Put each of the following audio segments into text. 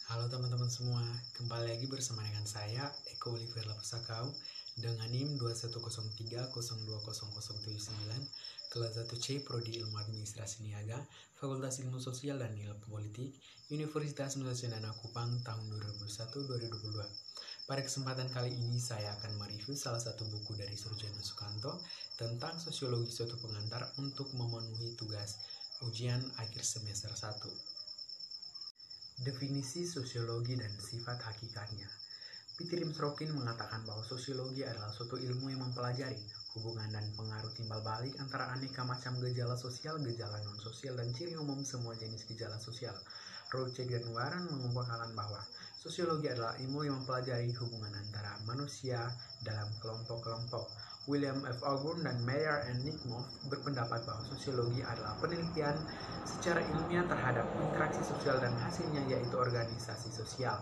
Halo teman-teman semua, kembali lagi bersama dengan saya, Eko Oliver Lapusakau, dengan NIM 2103020079, kelas 1C, Prodi Ilmu Administrasi Niaga, Fakultas Ilmu Sosial dan Ilmu Politik, Universitas Nusa Cendana Kupang, tahun 2021-2022. Pada kesempatan kali ini, saya akan mereview salah satu buku dari Surjono Sukanto tentang sosiologi suatu pengantar untuk memenuhi tugas ujian akhir semester 1. Definisi sosiologi dan sifat hakikatnya. Peter Imsrokin mengatakan bahwa sosiologi adalah suatu ilmu yang mempelajari hubungan dan pengaruh timbal balik antara aneka macam gejala sosial, gejala non-sosial, dan ciri umum semua jenis gejala sosial. Roche dan Warren mengemukakan bahwa sosiologi adalah ilmu yang mempelajari hubungan antara manusia dalam kelompok-kelompok. William F. Auburn dan Meyer and Nickmoff berpendapat bahwa sosiologi adalah penelitian secara ilmiah terhadap interaksi sosial dan hasilnya yaitu organisasi sosial.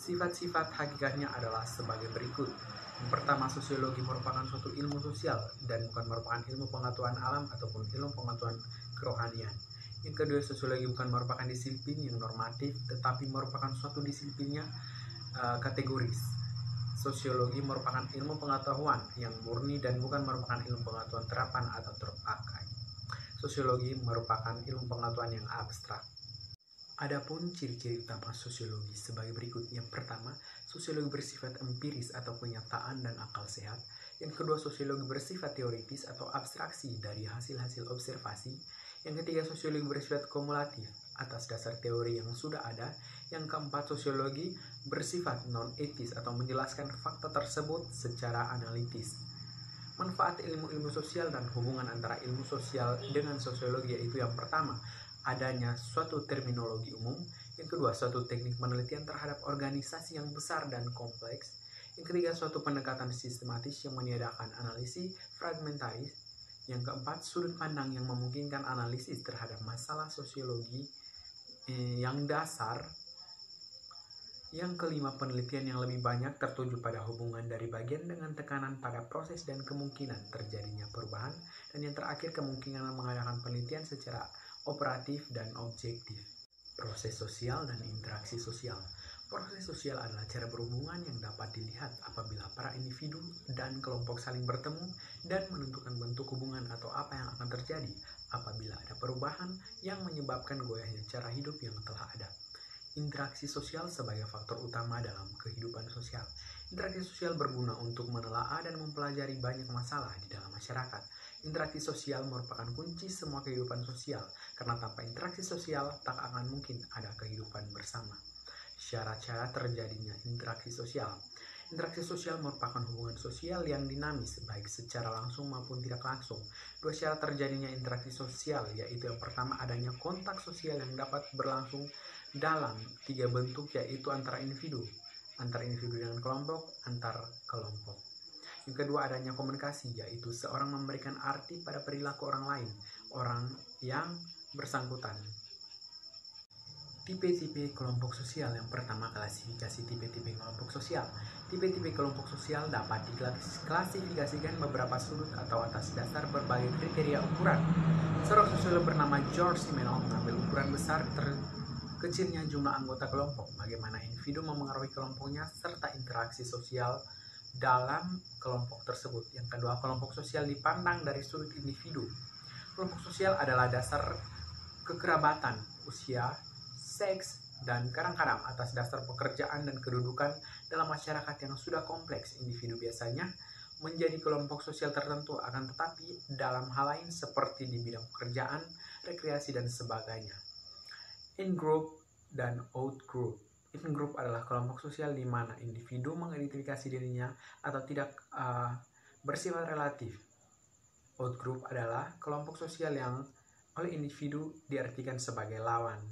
Sifat-sifat hakikatnya adalah sebagai berikut. Yang pertama, sosiologi merupakan suatu ilmu sosial dan bukan merupakan ilmu pengetahuan alam ataupun ilmu pengetahuan kerohanian. Yang kedua, sosiologi bukan merupakan disiplin yang normatif tetapi merupakan suatu disiplinnya kategoris. Sosiologi merupakan ilmu pengetahuan yang murni dan bukan merupakan ilmu pengetahuan terapan atau terpakai. Sosiologi merupakan ilmu pengetahuan yang abstrak. Adapun ciri-ciri utama sosiologi sebagai berikut. Yang pertama, sosiologi bersifat empiris atau kenyataan dan akal sehat. Yang kedua, sosiologi bersifat teoritis atau abstraksi dari hasil-hasil observasi. Yang ketiga, sosiologi bersifat kumulatif atas dasar teori yang sudah ada. Yang keempat, sosiologi bersifat non-etis atau menjelaskan fakta tersebut secara analitis. Manfaat ilmu-ilmu sosial dan hubungan antara ilmu sosial dengan sosiologi yaitu yang pertama, adanya suatu terminologi umum. Yang kedua, suatu teknik penelitian terhadap organisasi yang besar dan kompleks. Yang ketiga, suatu pendekatan sistematis yang meniadakan analisis fragmentaris. Yang keempat, sudut pandang yang memungkinkan analisis terhadap masalah sosiologi yang dasar. Yang kelima, penelitian yang lebih banyak tertuju pada hubungan dari bagian dengan tekanan pada proses dan kemungkinan terjadinya perubahan. Dan yang terakhir, kemungkinan mengadakan penelitian secara operatif dan objektif. Proses sosial dan interaksi sosial. Proses sosial adalah cara berhubungan yang dapat dilihat apabila para individu dan kelompok saling bertemu dan menentukan bentuk hubungan atau apa yang akan terjadi apabila ada perubahan yang menyebabkan goyahnya cara hidup yang telah ada. Interaksi sosial sebagai faktor utama dalam kehidupan sosial. Interaksi sosial berguna untuk menelaah dan mempelajari banyak masalah di dalam masyarakat. Interaksi sosial merupakan kunci semua kehidupan sosial, karena tanpa interaksi sosial tak akan mungkin ada kehidupan bersama. Syarat-syarat terjadinya interaksi sosial. Interaksi sosial merupakan hubungan sosial yang dinamis, baik secara langsung maupun tidak langsung. Dua syarat terjadinya interaksi sosial, yaitu yang pertama adanya kontak sosial yang dapat berlangsung dalam tiga bentuk, yaitu antara individu dengan kelompok, antar kelompok. Yang kedua, adanya komunikasi, yaitu seorang memberikan arti pada perilaku orang lain, orang yang bersangkutan. Tipe-tipe kelompok sosial. Yang pertama, klasifikasi tipe-tipe kelompok sosial. Tipe-tipe kelompok sosial dapat diklasifikasikan beberapa sudut atau atas dasar berbagai kriteria ukuran. Seorang sosiolog bernama George Simenov mengambil ukuran besar kecilnya jumlah anggota kelompok, bagaimana individu memengaruhi kelompoknya, serta interaksi sosial dalam kelompok tersebut. Yang kedua, kelompok sosial dipandang dari sudut individu. Kelompok sosial adalah dasar kekerabatan, usia, seks, dan kadang-kadang atas dasar pekerjaan dan kedudukan dalam masyarakat yang sudah kompleks. Individu biasanya menjadi kelompok sosial tertentu, akan tetapi dalam hal lain seperti di bidang pekerjaan, rekreasi, dan sebagainya. In-group dan out-group. In-group adalah kelompok sosial di mana individu mengidentifikasi dirinya atau tidak bersifat relatif. Out-group adalah kelompok sosial yang oleh individu diartikan sebagai lawan.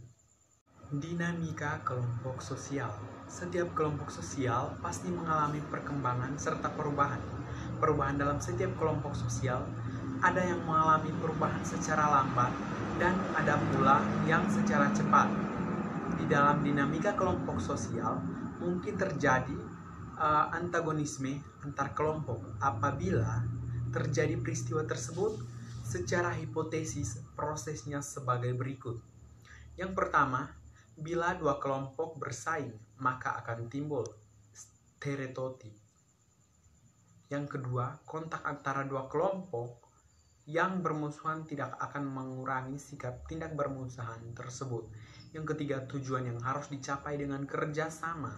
Dinamika kelompok sosial. Setiap kelompok sosial pasti mengalami perkembangan serta perubahan. Perubahan dalam setiap kelompok sosial ada yang mengalami perubahan secara lambat dan ada pula yang secara cepat. Di dalam dinamika kelompok sosial mungkin terjadi antagonisme antar kelompok apabila terjadi peristiwa tersebut. Secara hipotesis prosesnya sebagai berikut. Yang pertama, Bila dua kelompok bersaing, maka akan timbul stereotip. Yang kedua, kontak antara dua kelompok yang bermusuhan tidak akan mengurangi sikap tindak bermusuhan tersebut. Yang ketiga, tujuan yang harus dicapai dengan kerjasama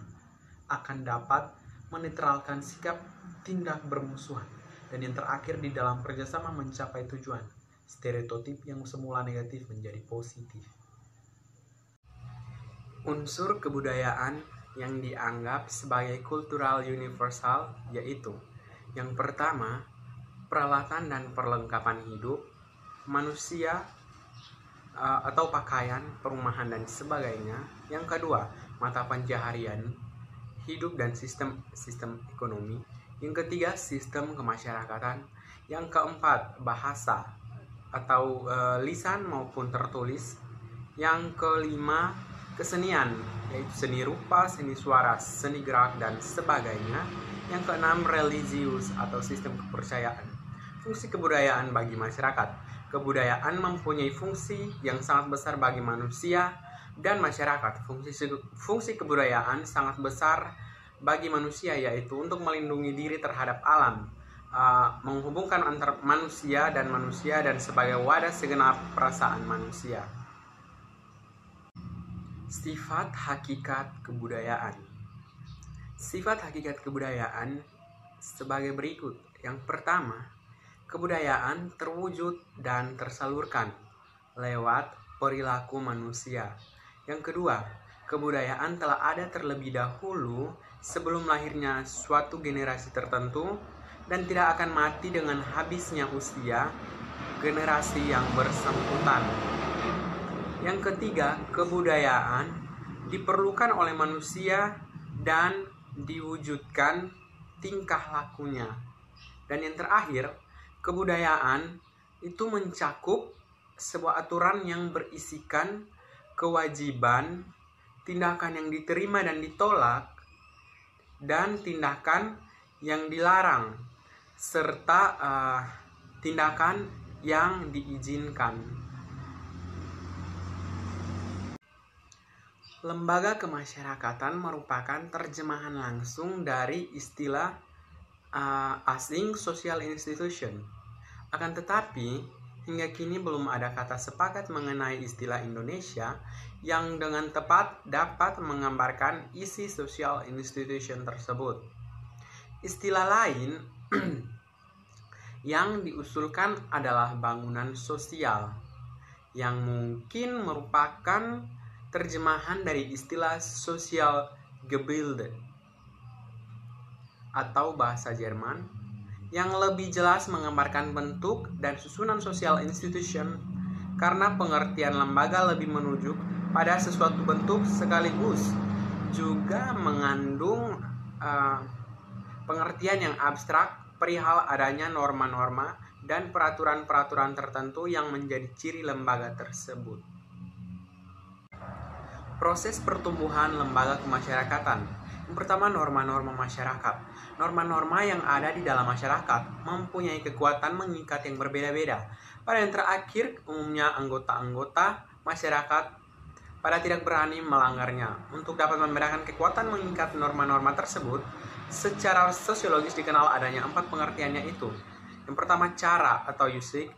akan dapat menetralkan sikap tindak bermusuhan. Dan yang terakhir, di dalam kerjasama mencapai tujuan, stereotip yang semula negatif menjadi positif. Unsur kebudayaan yang dianggap sebagai kultural universal yaitu: yang pertama, peralatan dan perlengkapan hidup, manusia atau pakaian, perumahan dan sebagainya. Yang kedua, mata pencaharian hidup dan sistem ekonomi. Yang ketiga, sistem kemasyarakatan. Yang keempat, bahasa atau lisan maupun tertulis. Yang kelima, kesenian, yaitu seni rupa, seni suara, seni gerak, dan sebagainya. Yang keenam, religius atau sistem kepercayaan. Fungsi kebudayaan bagi masyarakat. Kebudayaan mempunyai fungsi yang sangat besar bagi manusia dan masyarakat. Fungsi kebudayaan sangat besar bagi manusia, yaitu untuk melindungi diri terhadap alam, menghubungkan antar manusia dan sebagai wadah segenap perasaan manusia. Sifat hakikat kebudayaan. Sifat hakikat kebudayaan sebagai berikut. Yang pertama, kebudayaan terwujud dan tersalurkan lewat perilaku manusia. Yang kedua, kebudayaan telah ada terlebih dahulu sebelum lahirnya suatu generasi tertentu dan tidak akan mati dengan habisnya usia generasi yang bersangkutan. Yang ketiga, kebudayaan diperlukan oleh manusia dan diwujudkan tingkah lakunya. Dan yang terakhir, kebudayaan itu mencakup sebuah aturan yang berisikan kewajiban, tindakan yang diterima dan ditolak, dan tindakan yang dilarang, serta tindakan yang diizinkan. Lembaga kemasyarakatan merupakan terjemahan langsung dari istilah asing social institution. Akan tetapi, hingga kini belum ada kata sepakat mengenai istilah Indonesia yang dengan tepat dapat menggambarkan isi social institution tersebut. Istilah lain yang diusulkan adalah bangunan sosial, yang mungkin merupakan terjemahan dari istilah social Gebilde atau bahasa Jerman, yang lebih jelas menggambarkan bentuk dan susunan social institution, karena pengertian lembaga lebih menunjuk pada sesuatu bentuk sekaligus juga mengandung pengertian yang abstrak perihal adanya norma-norma dan peraturan-peraturan tertentu yang menjadi ciri lembaga tersebut. Proses pertumbuhan lembaga kemasyarakatan. Yang pertama, norma-norma masyarakat. Norma-norma yang ada di dalam masyarakat mempunyai kekuatan mengikat yang berbeda-beda. Pada yang terakhir, umumnya anggota-anggota masyarakat pada tidak berani melanggarnya. Untuk dapat membedakan kekuatan mengikat norma-norma tersebut, secara sosiologis dikenal adanya 4 pengertiannya itu. Yang pertama, cara atau usage,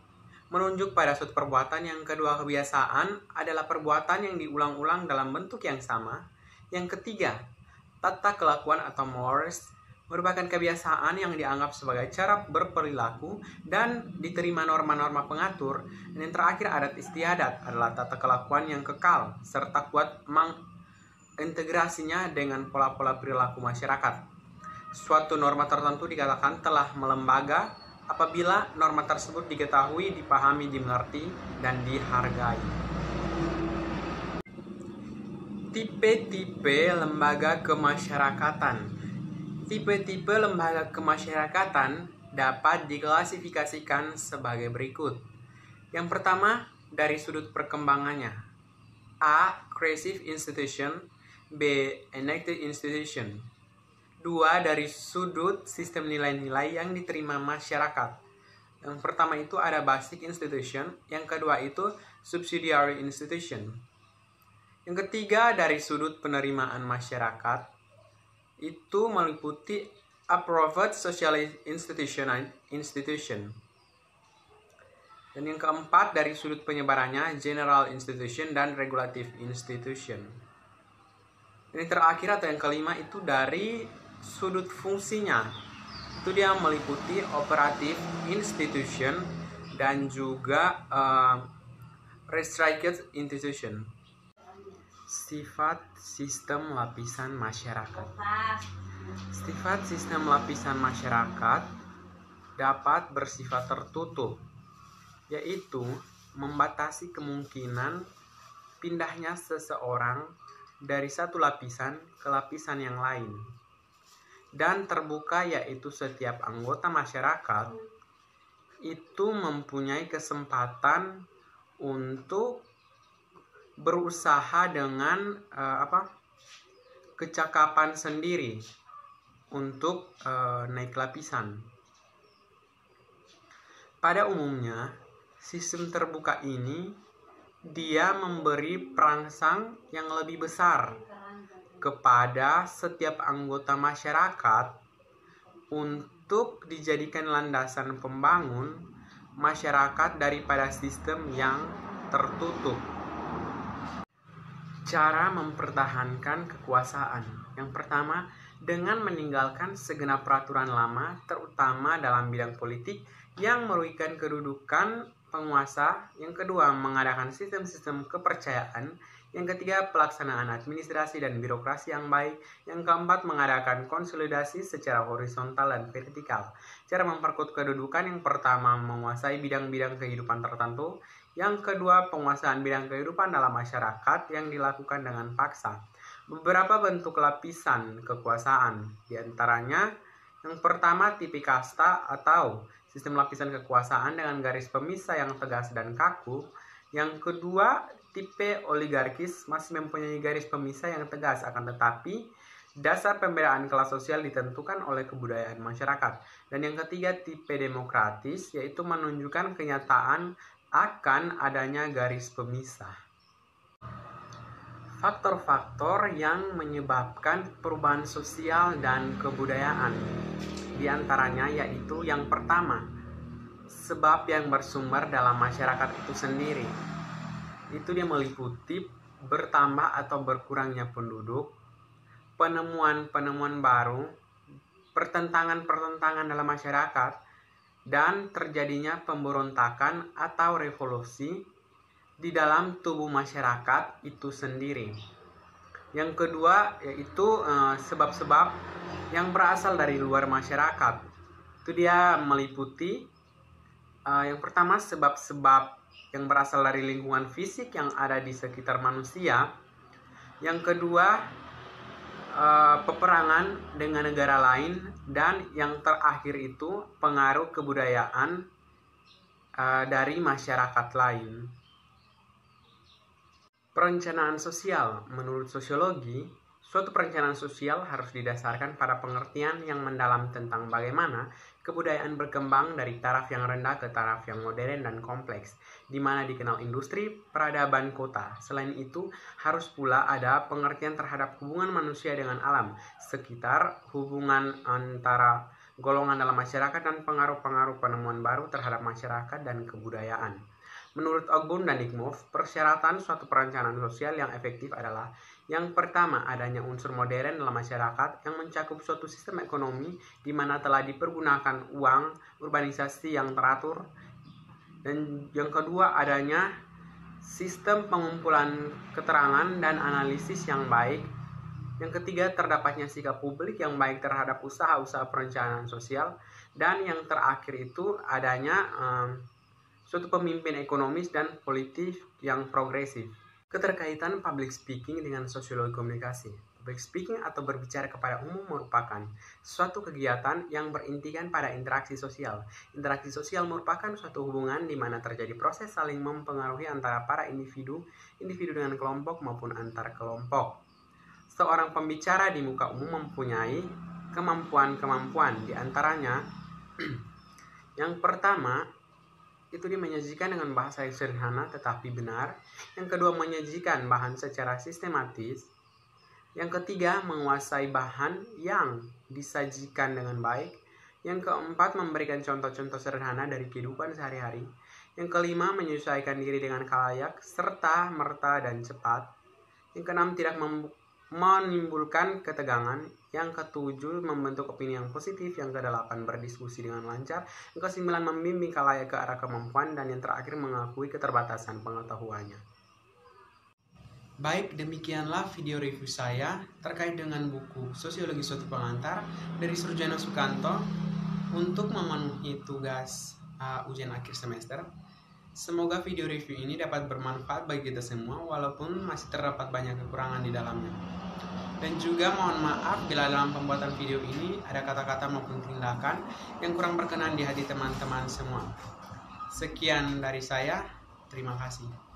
menunjuk pada suatu perbuatan. Yang kedua, kebiasaan adalah perbuatan yang diulang-ulang dalam bentuk yang sama. Yang ketiga, tata kelakuan atau mores, merupakan kebiasaan yang dianggap sebagai cara berperilaku dan diterima norma-norma pengatur. Dan yang terakhir, adat istiadat adalah tata kelakuan yang kekal serta kuat mengintegrasinya dengan pola-pola perilaku masyarakat. Suatu norma tertentu dikatakan telah melembaga apabila norma tersebut diketahui, dipahami, dimengerti, dan dihargai. Tipe-tipe lembaga kemasyarakatan. Tipe-tipe lembaga kemasyarakatan dapat diklasifikasikan sebagai berikut. Yang pertama, dari sudut perkembangannya. A. Creative institution. B. Enacted institution. 2. Dari sudut sistem nilai-nilai yang diterima masyarakat. Yang pertama itu ada basic institution, yang kedua itu subsidiary institution. Yang ketiga, dari sudut penerimaan masyarakat, itu meliputi approved social institution. Dan yang keempat, dari sudut penyebarannya, general institution dan regulative institution. Ini terakhir atau yang kelima itu dari sudut fungsinya. Itu dia meliputi operative institution dan juga restricted institution. Sifat sistem lapisan masyarakat. Sifat sistem lapisan masyarakat dapat bersifat tertutup, yaitu membatasi kemungkinan pindahnya seseorang dari satu lapisan ke lapisan yang lain. Dan terbuka, yaitu setiap anggota masyarakat itu mempunyai kesempatan untuk berusaha dengan kecakapan sendiri untuk naik lapisan. Pada umumnya, sistem terbuka ini dia memberi perangsang yang lebih besar kepada setiap anggota masyarakat untuk dijadikan landasan pembangun masyarakat daripada sistem yang tertutup. Cara mempertahankan kekuasaan. Yang pertama, dengan meninggalkan segenap peraturan lama, terutama dalam bidang politik yang merugikan kedudukan penguasa. Yang kedua, mengadakan sistem-sistem kepercayaan. Yang ketiga, pelaksanaan administrasi dan birokrasi yang baik. Yang keempat, mengadakan konsolidasi secara horizontal dan vertikal. Cara memperkuat kedudukan, yang pertama, menguasai bidang-bidang kehidupan tertentu. Yang kedua, penguasaan bidang kehidupan dalam masyarakat yang dilakukan dengan paksa. Beberapa bentuk lapisan kekuasaan, diantaranya yang pertama tipe kasta atau sistem lapisan kekuasaan dengan garis pemisah yang tegas dan kaku. Yang kedua, tipe oligarkis masih mempunyai garis pemisah yang tegas, akan tetapi dasar pembedaan kelas sosial ditentukan oleh kebudayaan masyarakat. Dan yang ketiga, tipe demokratis, yaitu menunjukkan kenyataan akan adanya garis pemisah. Faktor-faktor yang menyebabkan perubahan sosial dan kebudayaan, di antaranya yaitu yang pertama, sebab yang bersumber dalam masyarakat itu sendiri. Itu dia meliputi bertambah atau berkurangnya penduduk, penemuan-penemuan baru, pertentangan-pertentangan dalam masyarakat, dan terjadinya pemberontakan atau revolusi di dalam tubuh masyarakat itu sendiri. Yang kedua yaitu sebab-sebab yang berasal dari luar masyarakat. Itu dia meliputi yang pertama, sebab-sebab yang berasal dari lingkungan fisik yang ada di sekitar manusia. Yang kedua, peperangan dengan negara lain, dan yang terakhir itu pengaruh kebudayaan dari masyarakat lain. Perencanaan sosial. Menurut sosiologi, suatu perencanaan sosial harus didasarkan pada pengertian yang mendalam tentang bagaimana kebudayaan berkembang dari taraf yang rendah ke taraf yang modern dan kompleks, di mana dikenal industri, peradaban kota. Selain itu, harus pula ada pengertian terhadap hubungan manusia dengan alam sekitar, hubungan antara golongan dalam masyarakat, dan pengaruh-pengaruh penemuan baru terhadap masyarakat dan kebudayaan. Menurut Ogbun dan Dickmuff, persyaratan suatu perencanaan sosial yang efektif adalah yang pertama, adanya unsur modern dalam masyarakat yang mencakup suatu sistem ekonomi di mana telah dipergunakan uang, urbanisasi yang teratur. Dan yang kedua, adanya sistem pengumpulan keterangan dan analisis yang baik. Yang ketiga, terdapatnya sikap publik yang baik terhadap usaha-usaha perencanaan sosial. Dan yang terakhir itu adanya suatu pemimpin ekonomis dan politik yang progresif. Keterkaitan public speaking dengan sosiologi komunikasi. Public speaking atau berbicara kepada umum merupakan suatu kegiatan yang berintikan pada interaksi sosial. Interaksi sosial merupakan suatu hubungan di mana terjadi proses saling mempengaruhi antara para individu dengan kelompok maupun antar kelompok. Seorang pembicara di muka umum mempunyai kemampuan-kemampuan, di antaranya yang pertama itu dia menyajikan dengan bahasa yang sederhana tetapi benar. Yang kedua, menyajikan bahan secara sistematis. Yang ketiga, menguasai bahan yang disajikan dengan baik. Yang keempat, memberikan contoh-contoh sederhana dari kehidupan sehari-hari. Yang kelima, menyesuaikan diri dengan khalayak serta merta dan cepat. Yang keenam, tidak menimbulkan ketegangan. Yang ketujuh, membentuk opini yang positif. Yang kedelapan, berdiskusi dengan lancar. Yang kesembilan, membimbing khalayak ke arah kemampuan. Dan yang terakhir, mengakui keterbatasan pengetahuannya. Baik, demikianlah video review saya terkait dengan buku Sosiologi Suatu Pengantar dari Surjono Sukanto untuk memenuhi tugas ujian akhir semester. Semoga video review ini dapat bermanfaat bagi kita semua walaupun masih terdapat banyak kekurangan di dalamnya. Dan juga mohon maaf bila dalam pembuatan video ini ada kata-kata maupun tindakan yang kurang berkenan di hati teman-teman semua. Sekian dari saya, terima kasih.